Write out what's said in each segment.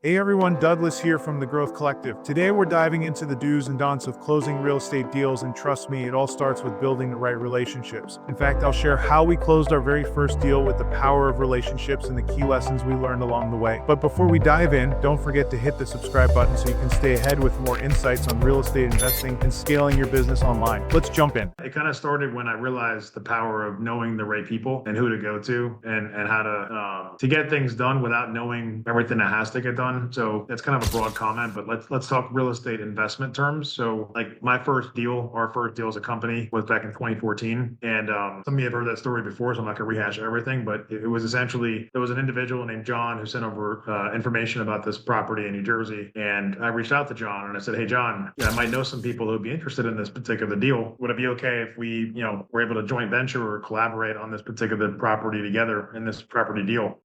Hey everyone, Douglas here from the Growth Collective. Today we're diving into the do's and don'ts of closing real estate deals, and trust me, it all starts with building the right relationships. In fact, I'll share how we closed our very first deal with the power of relationships and the key lessons we learned along the way. But before we dive in, don't forget to hit the subscribe button so you can stay ahead with more insights on real estate investing and scaling your business online. Let's jump in. It kind of started when I realized the power of knowing the right people and who to go to and how to get things done without knowing everything that has to get done. So that's kind of a broad comment, but let's talk real estate investment terms. So like our first deal as a company was back in 2014. And some of you have heard that story before, so I'm not going to rehash everything, but it was essentially, there was an individual named John who sent over information about this property in New Jersey. And I reached out to John and I said, hey, John, I might know some people who would be interested in this particular deal. Would it be okay if we, were able to joint venture or collaborate on this particular property together in this property deal?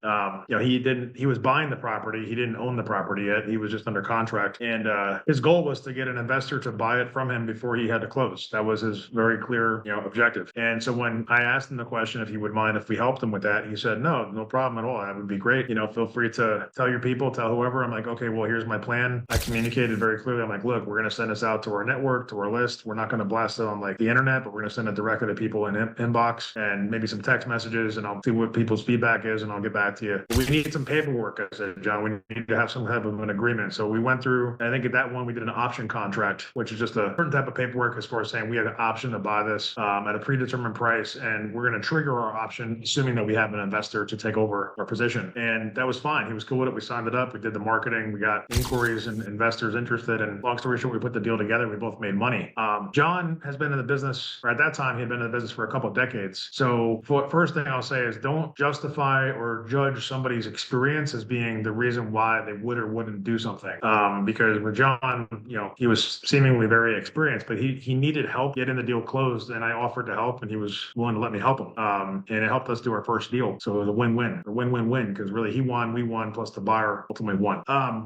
He was buying the property. He didn't own the property yet. He was just under contract. And his goal was to get an investor to buy it from him before he had to close. That was his very clear, objective. And so when I asked him the question if he would mind if we helped him with that, he said, no problem at all. That would be great. Feel free to tell your people, tell whoever. I'm like, okay, well, here's my plan. I communicated very clearly. I'm like, look, we're going to send this out to our network, to our list. We're not going to blast it on like the internet, but we're going to send it directly to people in inbox and maybe some text messages, and I'll see what people's feedback is and I'll get back to you. But we need some paperwork. I said, John, we need to have some type of an agreement. So we went through, I think at that one, we did an option contract, which is just a certain type of paperwork as far as saying we have an option to buy this at a predetermined price. And we're going to trigger our option, assuming that we have an investor to take over our position. And that was fine. He was cool with it. We signed it up. We did the marketing. We got inquiries and investors interested. And long story short, we put the deal together. We both made money. John has been in the business, or at that time, he had been in the business for a couple of decades. So first thing I'll say is don't justify or judge somebody's experience as being the reason why they would or wouldn't do something. Because with John, he was seemingly very experienced, but he needed help getting the deal closed, and I offered to help, and he was willing to let me help him. And it helped us do our first deal. So it was a win-win, because really he won, we won, plus the buyer ultimately won.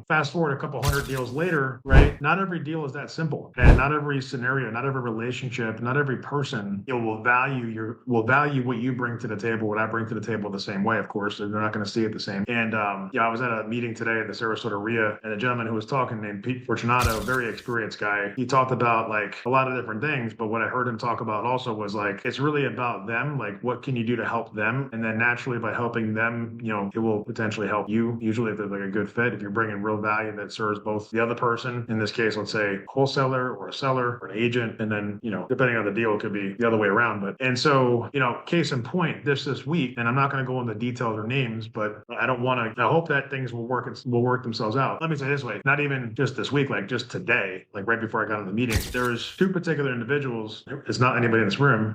Fast forward a couple hundred deals later, right? Not every deal is that simple, and not every scenario, not every relationship, not every person will value what you bring to the table, what I bring to the table the same way. Of course, they're not going to see it the same. And I was at a meeting today at the Sarasota RIA, and a gentleman who was talking named Pete Fortunato, very experienced guy. He talked about like a lot of different things, but what I heard him talk about also was like, it's really about them. Like, what can you do to help them? And then naturally by helping them, it will potentially help you. Usually if there's like a good fit, if you're bringing real value that serves both the other person, in this case, let's say wholesaler or a seller or an agent, and then, depending on the deal, it could be the other way around. And so, case in point, this week, and I'm not going to go into details or names, but I hope that things will work themselves out. Let me say it this way, not even just this week, like just today, like right before I got on the meeting, there's two particular individuals. It's not anybody in this room,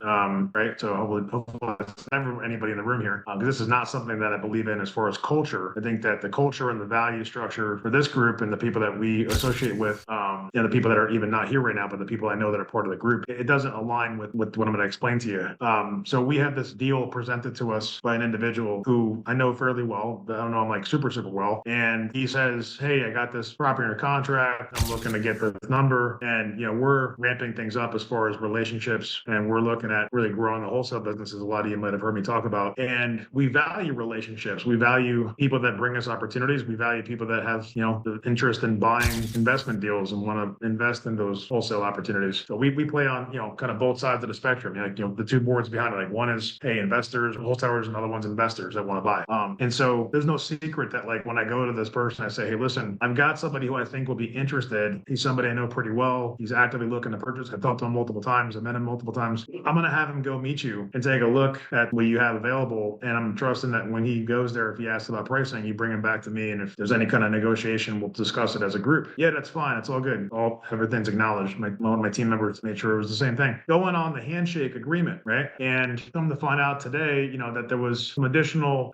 right? So hopefully it's never anybody in the room here, because this is not something that I believe in as far as culture. I think that the culture and the value structure for this group and the people that we associate with, the people that are even not here right now, but the people I know that are part of the group, it doesn't align with what I'm going to explain to you. So we have this deal presented to us by an individual who I know fairly well. I don't know him like super well. And he says, hey, I got this property under contract. I'm looking to get this number. And, we're ramping things up as far as relationships. And we're looking at really growing the wholesale business, as a lot of you might have heard me talk about. And we value relationships. We value people that bring us opportunities. We value people that have, the interest in buying investment deals and want to invest in those wholesale opportunities. So we play on, kind of both sides of the spectrum. The two boards behind it, like one is, hey, investors, wholesalers, and the other one's investors that want to buy. And so there's no secret that like when I go to this person, I say, hey, listen, I've got somebody who I think will be interested. He's somebody I know pretty well. He's actively looking to purchase. I've talked to him multiple times. I've met him multiple times. I'm going to have him go meet you and take a look at what you have available. And I'm trusting that when he goes there, if he asks about pricing, you bring him back to me. And if there's any kind of negotiation, we'll discuss it as a group. Yeah, that's fine. It's all good. Everything's acknowledged. One of my team members made sure it was the same thing. Going on the handshake agreement, right? And come to find out today, that there was some additional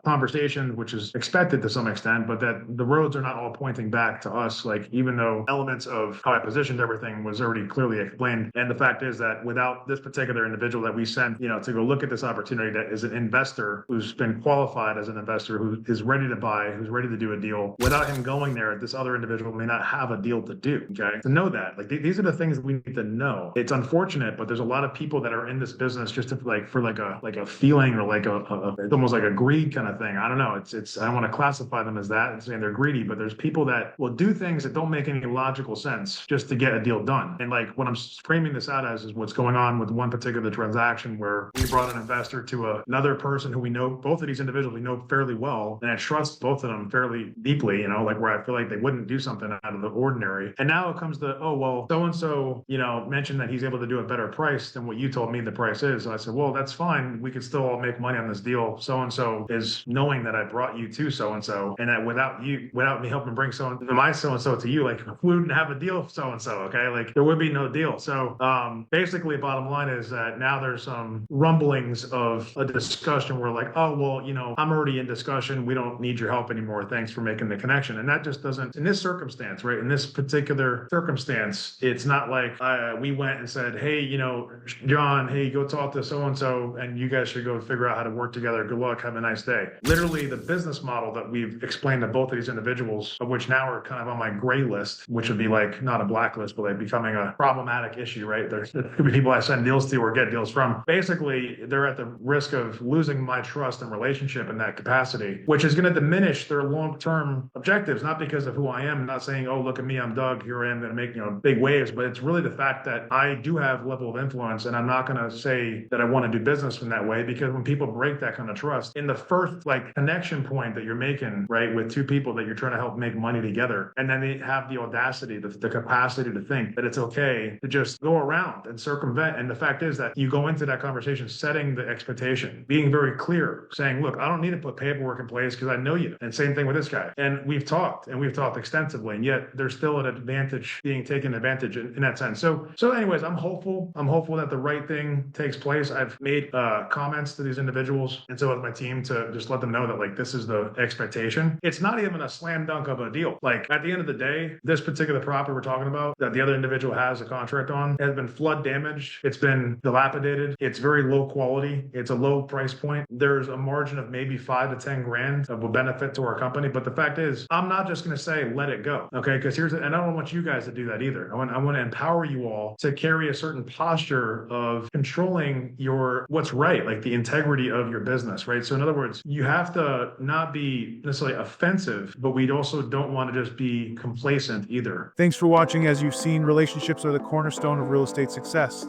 conversation, which is expected to some extent, but that the roads are not all pointing back to us. Like, even though elements of how I positioned everything was already clearly explained. And the fact is that without this particular individual that we sent, to go look at this opportunity, that is an investor who's been qualified as an investor, who is ready to buy, who's ready to do a deal, without him going there, this other individual may not have a deal to do. do. Okay, to know that, like these are the things that we need to know. It's unfortunate, but there's a lot of people that are in this business just to for like a feeling or like it's almost like a greed kind of thing. I don't know. It's I don't want to classify them as that and saying they're greedy, but there's people that will do things that don't make any logical sense just to get a deal done. And like what I'm framing this out as is what's going on with one particular transaction where we brought an investor to another person who we know, both of these individuals we know fairly well, and I trust both of them fairly deeply, like where I feel like they wouldn't do something out of the ordinary. And now it comes to, oh, well, so-and-so, mentioned that he's able to do a better price than what you told me the price is. And I said, well, that's fine. We could still all make money on this deal. So-and-so is knowing that I brought you to so-and-so, and that without me helping bring my so-and-so to you, like we wouldn't have a deal so-and-so, okay? Like there would be no deal. So basically bottom line is that now there's some rumblings of a discussion where like, oh, well, I'm already in discussion. We don't need your help anymore. Thanks for making the connection. And that just doesn't, in this circumstance, right? In this particular circumstance, it's not like we went and said, hey, John, hey, go talk to so-and-so and you guys should go figure out how to work together. Good luck. Have a nice day. Literally the business model that we've explained to both of these individuals, of which now are kind of on my gray list, which would be like not a blacklist, but like becoming a problematic issue, right? There could be people I send deals to or get deals from. Basically, they're at the risk of losing my trust and relationship in that capacity, which is going to diminish their long-term objectives, not because of who I am. I'm not saying, oh, look at me, I'm Doug, here I am going to make big waves, but it's really the fact that I do have level of influence, and I'm not going to say that I want to do business in that way, because when people break that kind of trust in the first like connection point that you're making, right, with two people that you're trying to help make money together, and then they have the audacity, the capacity to think that it's okay to just go around and circumvent. And the fact is that you go into that conversation setting the expectation, being very clear, saying, look, I don't need to put paperwork in place because I know you. And same thing with this guy. And we've talked extensively, and yet there's still an advantage being taken advantage in that sense. So anyways, I'm hopeful that the right thing takes place. I've made comments to these individuals, and so has my team, to just let them know that like this is the expectation. It's not even a slam dunk of a deal. Like at the end of the day, this particular property we're talking about that the other individual has a contract on has been flood damaged. It's been dilapidated. It's very low quality. It's a low price point. There's a margin of maybe 5 to 10 grand of a benefit to our company. But the fact is, I'm not just going to say, let it go. Okay. Because and I don't want you guys to do that either. I want to empower you all to carry a certain posture of controlling what's right, like the integrity of your business, right? So in other words, you have to not be necessarily offensive, but we also don't want to just be complacent either. Thanks for watching. As you've seen, relationships are the cornerstone of real estate success.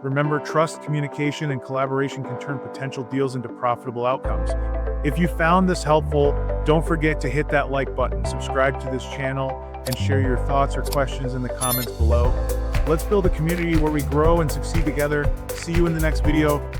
Remember, trust, communication, and collaboration can turn potential deals into profitable outcomes. If you found this helpful, don't forget to hit that like button, subscribe to this channel, and share your thoughts or questions in the comments below. Let's build a community where we grow and succeed together. See you in the next video.